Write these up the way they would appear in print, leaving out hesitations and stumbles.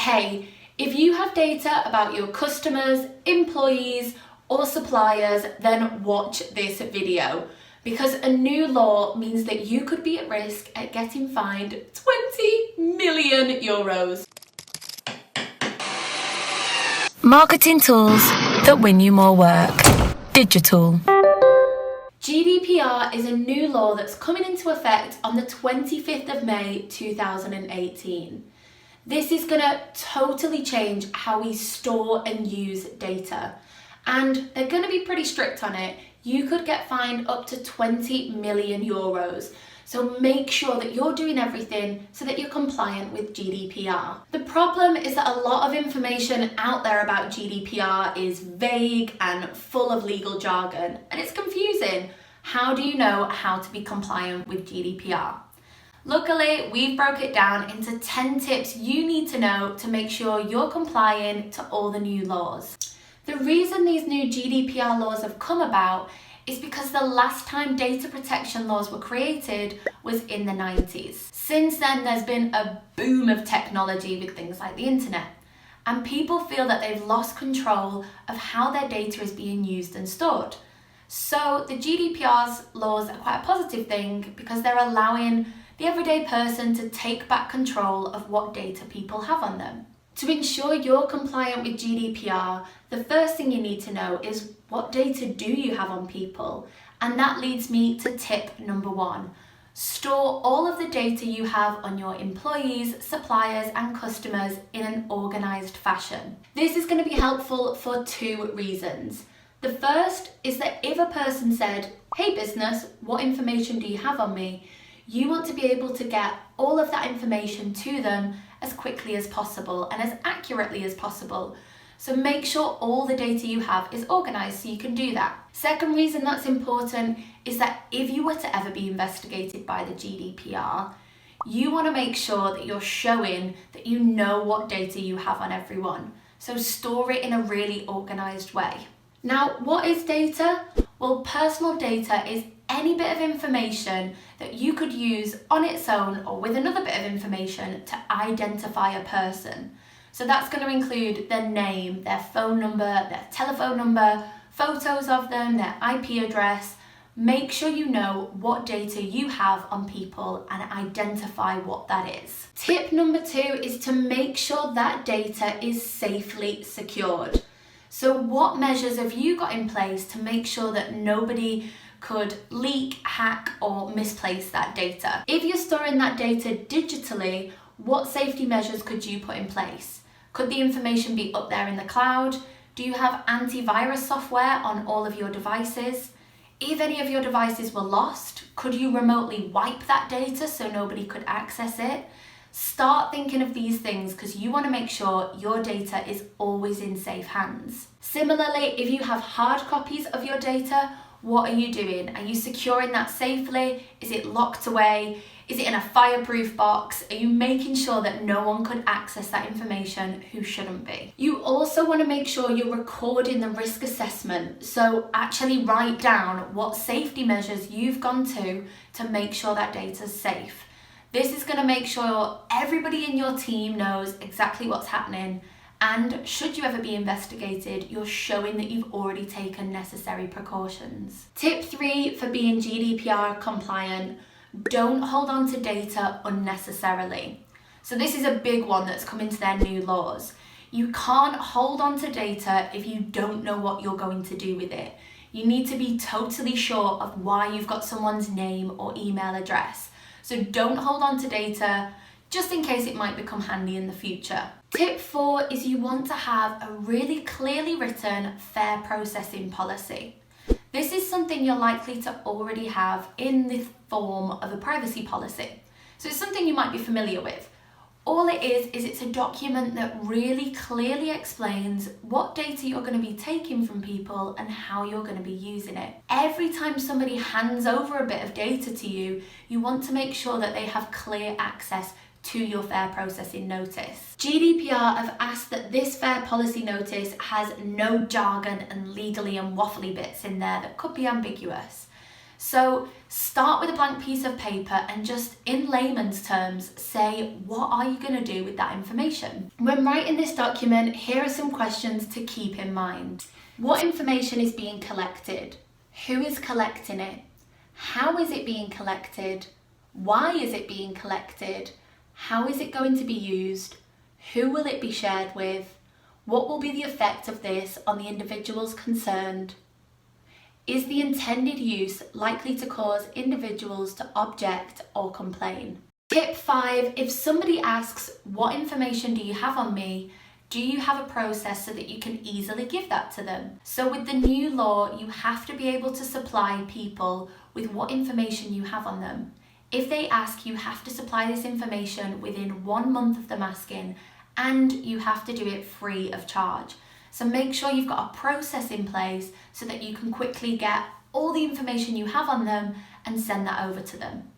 hey, if you have data about your customers, employees, or suppliers, then watch this video, because a new law means that you could be at risk at getting fined 20 million euros. Marketing tools that win you more work. Digital. GDPR is a new law that's coming into effect on the 25th of May 2018. This is going to totally change how we store and use data, and they're going to be pretty strict on it. You could get fined up to 20 million euros. So make sure that you're doing everything so that you're compliant with GDPR. The problem is that a lot of information out there about GDPR is vague and full of legal jargon, and it's confusing. How do you know how to be compliant with GDPR? Luckily, we've broke it down into 10 tips you need to know to make sure you're complying to all the new laws. The reason these new GDPR laws have come about is because the last time data protection laws were created was in the 90s. Since then, there's been a boom of technology with things like the internet, and people feel that they've lost control of how their data is being used and stored. So the GDPR's laws are quite a positive thing because they're allowing the everyday person to take back control of what data people have on them. To ensure you're compliant with GDPR, the first thing you need to know is what data do you have on people? And that leads me to tip number 1. Store all of the data you have on your employees, suppliers, and customers in an organized fashion. This is going to be helpful for 2 reasons. The first is that if a person said, "Hey business, what information do you have on me?" you want to be able to get all of that information to them as quickly as possible and as accurately as possible. So make sure all the data you have is organized so you can do that. Second reason that's important is that if you were to ever be investigated by the GDPR, you want to make sure that you're showing that you know what data you have on everyone. So store it in a really organized way. Now, what is data? Well, personal data is any bit of information that you could use on its own or with another bit of information to identify a person. So that's going to include their name, their phone number, their telephone number, photos of them, their IP address. Make sure you know what data you have on people and identify what that is. Tip number 2 is to make sure that data is safely secured. So what measures have you got in place to make sure that nobody could leak, hack, or misplace that data? If you're storing that data digitally, what safety measures could you put in place? Could the information be up there in the cloud? Do you have antivirus software on all of your devices? If any of your devices were lost, could you remotely wipe that data so nobody could access it? Start thinking of these things because you want to make sure your data is always in safe hands. Similarly, if you have hard copies of your data, what are you doing? Are you securing that safely? Is it locked away? Is it in a fireproof box? Are you making sure that no one could access that information who shouldn't be? You also want to make sure you're recording the risk assessment. So actually write down what safety measures you've gone to make sure that data's safe. This is going to make sure everybody in your team knows exactly what's happening, and should you ever be investigated, you're showing that you've already taken necessary precautions. Tip 3 for being GDPR compliant: don't hold on to data unnecessarily. So this is a big one that's come into their new laws. You can't hold on to data if you don't know what you're going to do with it. You need to be totally sure of why you've got someone's name or email address. So don't hold on to data just in case it might become handy in the future. Tip 4 is you want to have a really clearly written fair processing policy. This is something you're likely to already have in the form of a privacy policy. So it's something you might be familiar with. All it is it's a document that really clearly explains what data you're going to be taking from people and how you're going to be using it. Every time somebody hands over a bit of data to you, you want to make sure that they have clear access to your fair processing notice. GDPR have asked that this fair policy notice has no jargon and legally and waffly bits in there that could be ambiguous. So start with a blank piece of paper and just in layman's terms say, what are you going to do with that information? When writing this document, here are some questions to keep in mind. What information is being collected? Who is collecting it? How is it being collected? Why is it being collected? How is it going to be used? Who will it be shared with? What will be the effect of this on the individuals concerned? Is the intended use likely to cause individuals to object or complain? Tip 5, if somebody asks, what information do you have on me? Do you have a process so that you can easily give that to them? So with the new law, you have to be able to supply people with what information you have on them. If they ask, you have to supply this information within 1 month of them asking, and you have to do it free of charge. So make sure you've got a process in place so that you can quickly get all the information you have on them and send that over to them.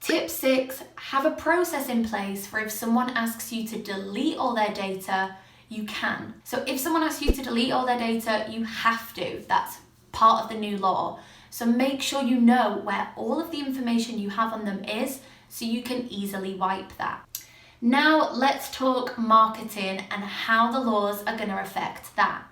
Tip 6, have a process in place for if someone asks you to delete all their data, you can. So if someone asks you to delete all their data, you have to. That's part of the new law. So make sure you know where all of the information you have on them is so you can easily wipe that. Now let's talk marketing and how the laws are going to affect that.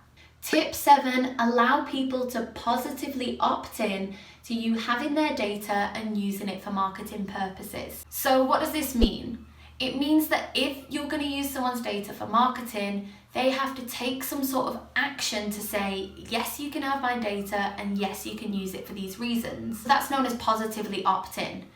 Tip 7, allow people to positively opt in to you having their data and using it for marketing purposes. So what does this mean? It means that if you're going to use someone's data for marketing, they have to take some sort of action to say, yes, you can have my data and yes, you can use it for these reasons. That's known as positively opt-in.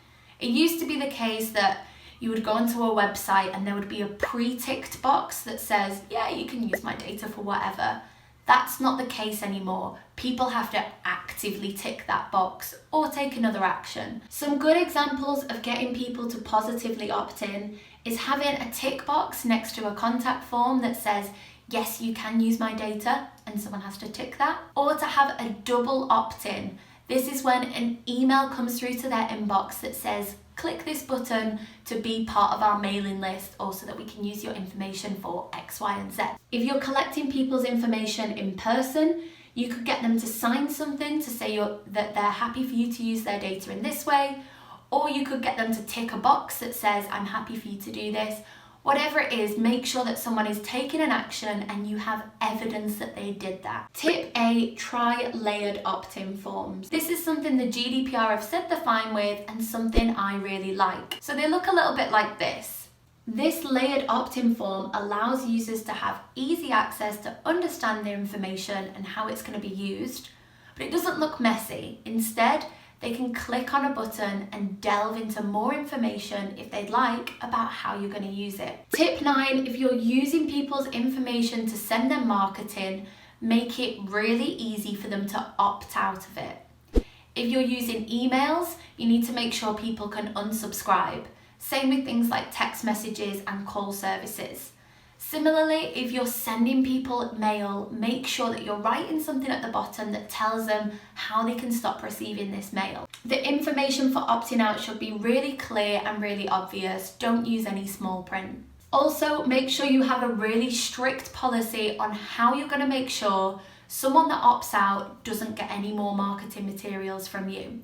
It used to be the case that you would go onto a website and there would be a pre-ticked box that says, yeah, you can use my data for whatever. That's not the case anymore. People have to actively tick that box or take another action. Some good examples of getting people to positively opt in is having a tick box next to a contact form that says, yes, you can use my data, and someone has to tick that. Or to have a double opt-in. This is when an email comes through to their inbox that says, click this button to be part of our mailing list or so that we can use your information for X, Y, and Z. If you're collecting people's information in person, you could get them to sign something to say that they're happy for you to use their data in this way, or you could get them to tick a box that says, I'm happy for you to do this. Whatever it is, make sure that someone is taking an action and you have evidence that they did that. Tip 8, try layered opt-in forms. This is something the GDPR have said they're fine with and something I really like. So they look a little bit like this. This layered opt-in form allows users to have easy access to understand their information and how it's going to be used, but it doesn't look messy. Instead, they can click on a button and delve into more information if they'd like about how you're going to use it. Tip 9, if you're using people's information to send them marketing, make it really easy for them to opt out of it. If you're using emails, you need to make sure people can unsubscribe. Same with things like text messages and call services. Similarly, if you're sending people mail, make sure that you're writing something at the bottom that tells them how they can stop receiving this mail. The information for opting out should be really clear and really obvious. Don't use any small print. Also, make sure you have a really strict policy on how you're going to make sure someone that opts out doesn't get any more marketing materials from you.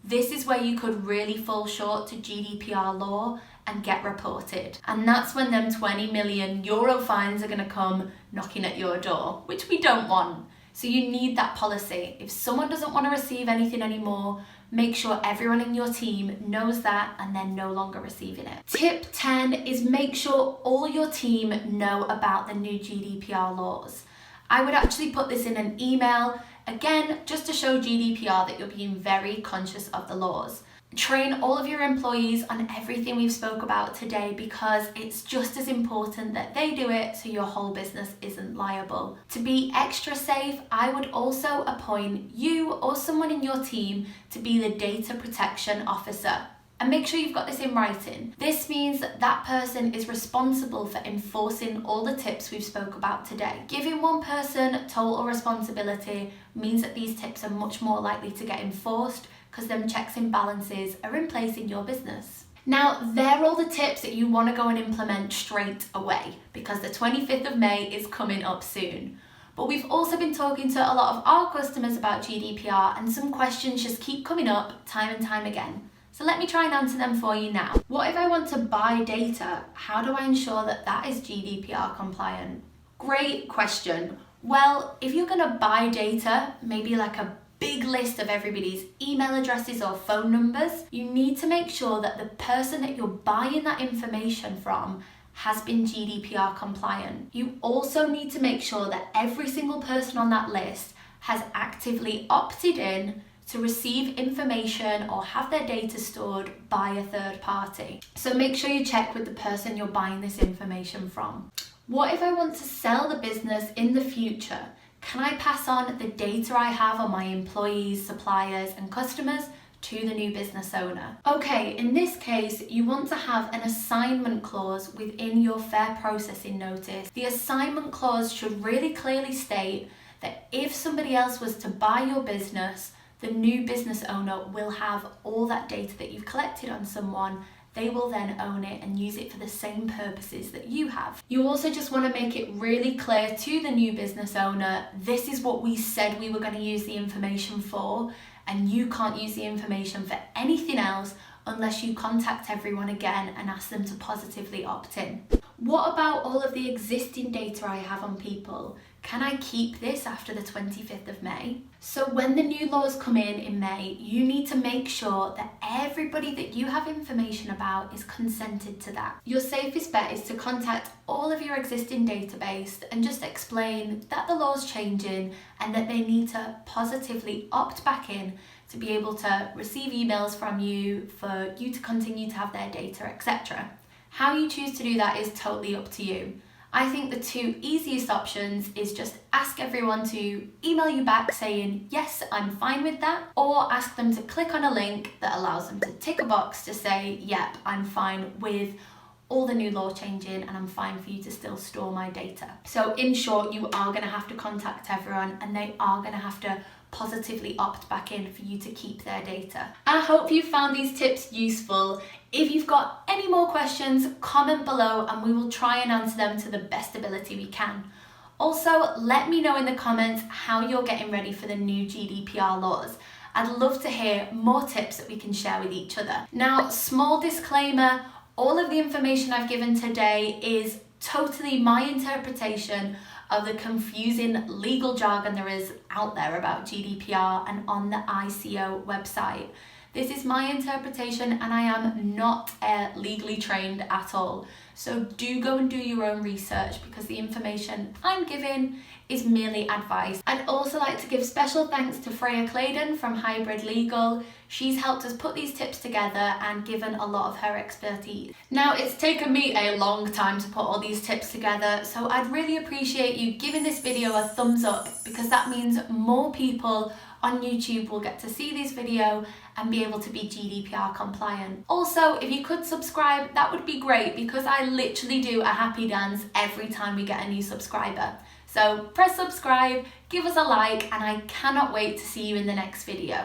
This is where you could really fall short to GDPR law and get reported. And that's when them 20 million euro fines are going to come knocking at your door, which we don't want. So you need that policy. If someone doesn't want to receive anything anymore, make sure everyone in your team knows that and they're no longer receiving it. Tip 10 is make sure all your team know about the new GDPR laws. I would actually put this in an email, again, just to show GDPR that you're being very conscious of the laws. Train all of your employees on everything we've spoke about today because it's just as important that they do it so your whole business isn't liable. To be extra safe, I would also appoint you or someone in your team to be the data protection officer. And make sure you've got this in writing. This means that that person is responsible for enforcing all the tips we've spoke about today. Giving one person total responsibility means that these tips are much more likely to get enforced because them checks and balances are in place in your business. Now, they're all the tips that you want to go and implement straight away because the 25th of May is coming up soon. But we've also been talking to a lot of our customers about GDPR, and some questions just keep coming up time and time again. So let me try and answer them for you now. What if I want to buy data? How do I ensure that that is GDPR compliant? Great question. Well, if you're going to buy data, maybe like a big list of everybody's email addresses or phone numbers, you need to make sure that the person that you're buying that information from has been GDPR compliant. You also need to make sure that every single person on that list has actively opted in to receive information or have their data stored by a third party. So make sure you check with the person you're buying this information from. What if I want to sell the business in the future? Can I pass on the data I have on my employees, suppliers, and customers to the new business owner? Okay, in this case, you want to have an assignment clause within your fair processing notice. The assignment clause should really clearly state that if somebody else was to buy your business, the new business owner will have all that data that you've collected on someone. They will then own it and use it for the same purposes that you have. You also just want to make it really clear to the new business owner, this is what we said we were going to use the information for, and you can't use the information for anything else unless you contact everyone again and ask them to positively opt in. What about all of the existing data I have on people? Can I keep this after the 25th of May? So when the new laws come in May, you need to make sure that everybody that you have information about is consented to that. Your safest bet is to contact all of your existing database and just explain that the law's changing and that they need to positively opt back in to be able to receive emails from you, for you to continue to have their data, etc. How you choose to do that is totally up to you. I think the two easiest options is just ask everyone to email you back saying, yes, I'm fine with that, or ask them to click on a link that allows them to tick a box to say, yep, I'm fine with all the new law changing and I'm fine for you to still store my data. So in short, you are going to have to contact everyone and they are going to have to positively opt back in for you to keep their data. I hope you found these tips useful. If you've got any more questions, comment below and we will try and answer them to the best ability we can. Also, let me know in the comments how you're getting ready for the new GDPR laws. I'd love to hear more tips that we can share with each other. Now, small disclaimer, all of the information I've given today is totally my interpretation of the confusing legal jargon there is out there about GDPR and on the ICO website. This is my interpretation and I am not legally trained at all. So do go and do your own research because the information I'm giving is merely advice. I'd also like to give special thanks to Freya Claydon from Hybrid Legal. She's helped us put these tips together and given a lot of her expertise. Now, it's taken me a long time to put all these tips together, so I'd really appreciate you giving this video a thumbs up because that means more people on YouTube will get to see this video and be able to be GDPR compliant. Also, if you could subscribe, that would be great because I literally do a happy dance every time we get a new subscriber. So press subscribe, give us a like, and I cannot wait to see you in the next video.